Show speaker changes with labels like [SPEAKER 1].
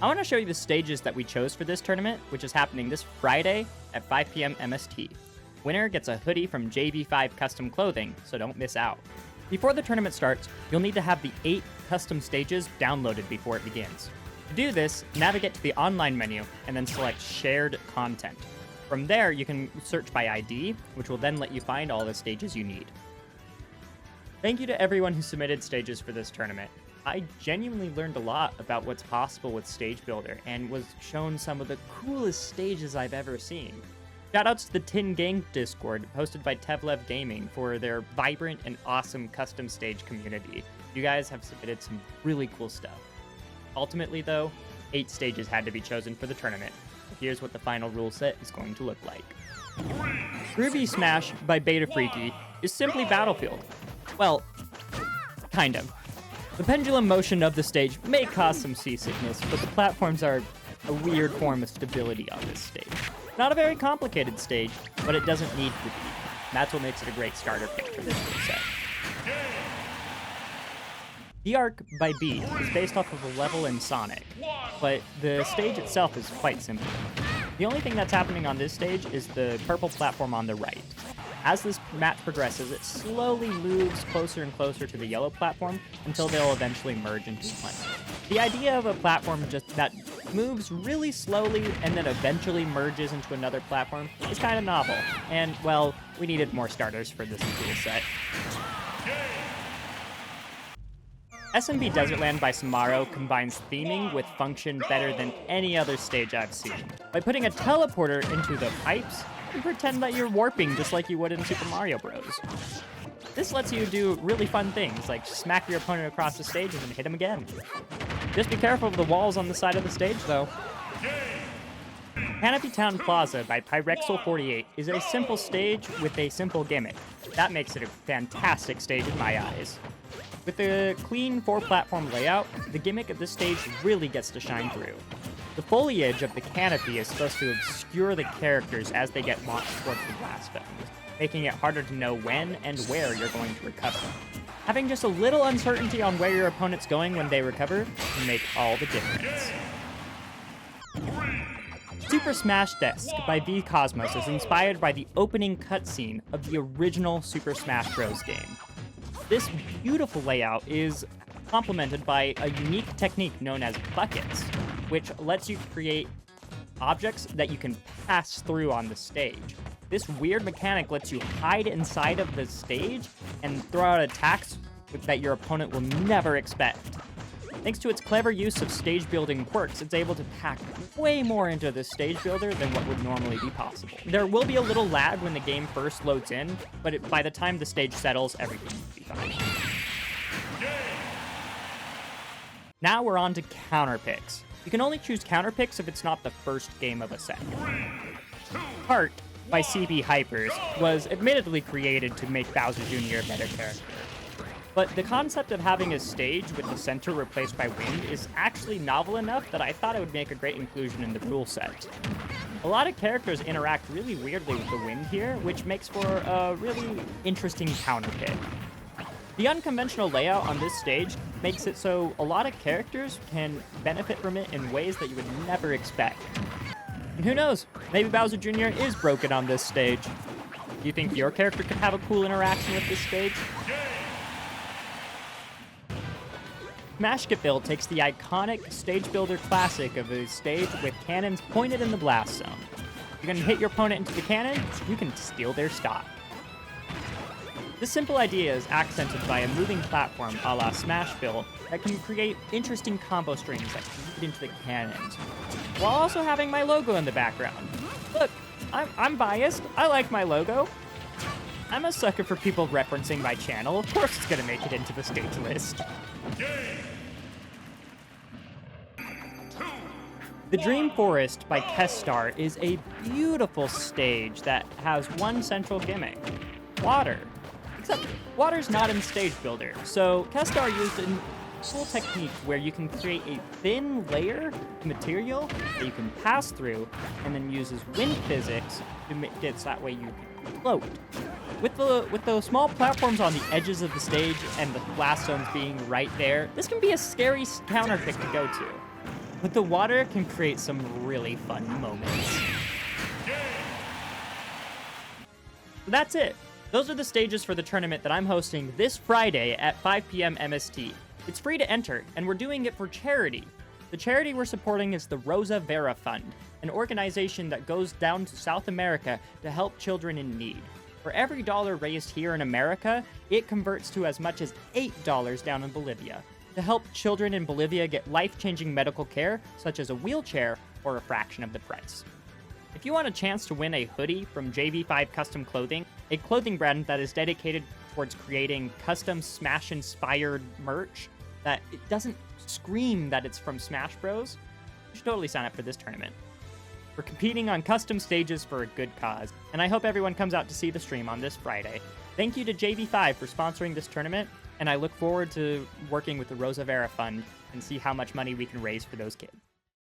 [SPEAKER 1] I want to show you the stages that we chose for this tournament, which is happening this Friday at 5 p.m. MST. Winner gets a hoodie from JV5 Custom Clothing, so don't miss out. Before the tournament starts, you'll need to have the 8 custom stages downloaded before it begins. To do this, navigate to the online menu and then select Shared Content. From there, you can search by ID, which will then let you find all the stages you need. Thank you to everyone who submitted stages for this tournament. I genuinely learned a lot about what's possible with Stage Builder and was shown some of the coolest stages I've ever seen. Shoutouts to the Tin Gang Discord, hosted by Tevlev Gaming, for their vibrant and awesome custom stage community. You guys have submitted some really cool stuff. Ultimately, though, 8 stages had to be chosen for the tournament. Here's what the final rule set is going to look like. Groovy Smash by Beta Freaky is simply Battlefield. Well, kind of. The pendulum motion of the stage may cause some seasickness, but the platforms are a weird form of stability on this stage. Not a very complicated stage, but it doesn't need to be. That's what makes it a great starter pick for this rule set. The Arc by Beat is based off of a level in Sonic, but the stage itself is quite simple. The only thing that's happening on this stage is the purple platform on the right. As this match progresses, it slowly moves closer and closer to the yellow platform until they'll eventually merge into one. The idea of a platform that moves really slowly and then eventually merges into another platform is kind of novel, and, well, we needed more starters for this rule set. SMB Desertland by Samaro combines theming with function better than any other stage I've seen. By putting a teleporter into the pipes, you pretend that you're warping just like you would in Super Mario Bros. This lets you do really fun things, like smack your opponent across the stage and then hit him again. Just be careful of the walls on the side of the stage, though. Canopy Town Plaza by Pyrexel48 is a simple stage with a simple gimmick. That makes it a fantastic stage in my eyes. With a clean 4-platform layout, the gimmick of this stage really gets to shine through. The foliage of the canopy is supposed to obscure the characters as they get launched towards the blast zones, making it harder to know when and where you're going to recover. Having just a little uncertainty on where your opponent's going when they recover can make all the difference. Super Smash Desk by V Cosmos is inspired by the opening cutscene of the original Super Smash Bros. Game. This beautiful layout is complemented by a unique technique known as buckets, which lets you create objects that you can pass through on the stage. This weird mechanic lets you hide inside of the stage and throw out attacks that your opponent will never expect. Thanks to its clever use of stage building quirks, it's able to pack way more into the stage builder than what would normally be possible. There will be a little lag when the game first loads in, but by the time the stage settles, everything will be fine. Now we're on to counter picks. You can only choose counter picks if it's not the first game of a set. Heart by CB Hypers was admittedly created to make Bowser Jr. a better character. But the concept of having a stage with the center replaced by wind is actually novel enough that I thought it would make a great inclusion in the rule set. A lot of characters interact really weirdly with the wind here, which makes for a really interesting counter pick. The unconventional layout on this stage makes it so a lot of characters can benefit from it in ways that you would never expect. And who knows, maybe Bowser Jr. is broken on this stage. Do you think your character could have a cool interaction with this stage? Smashkaville takes the iconic stage builder classic of a stage with cannons pointed in the blast zone. If you're gonna hit your opponent into the cannon, you can steal their stock. This simple idea is accented by a moving platform a la Smashville that can create interesting combo strings that feed into the cannons, while also having my logo in the background. Look, I'm biased. I like my logo. I'm a sucker for people referencing my channel. Of course it's gonna make it into the stage list. The Dream Forest by Kestar is a beautiful stage that has one central gimmick: water. Except water's not in Stage Builder, so Kestar used a cool technique where you can create a thin layer of material that you can pass through, and then uses wind physics to make it so that way you can float. With the small platforms on the edges of the stage and the blast zones being right there, this can be a scary counter pick to go to. but the water can create some really fun moments. That's it. Those are the stages for the tournament that I'm hosting this Friday at 5 p.m. MST. It's free to enter, and we're doing it for charity. The charity we're supporting is the Rosa Vera Fund, an organization that goes down to South America to help children in need. For every dollar raised here in America, it converts to as much as $8 down in Bolivia to help children in Bolivia get life-changing medical care, such as a wheelchair, for a fraction of the price. If you want a chance to win a hoodie from JV5 Custom Clothing, a clothing brand that is dedicated towards creating custom Smash-inspired merch that it doesn't scream that it's from Smash Bros., you should totally sign up for this tournament. We're competing on custom stages for a good cause, and I hope everyone comes out to see the stream on this Friday. Thank you to JV5 for sponsoring this tournament, and I look forward to working with the Rosa Vera Fund and see how much money we can raise for those kids.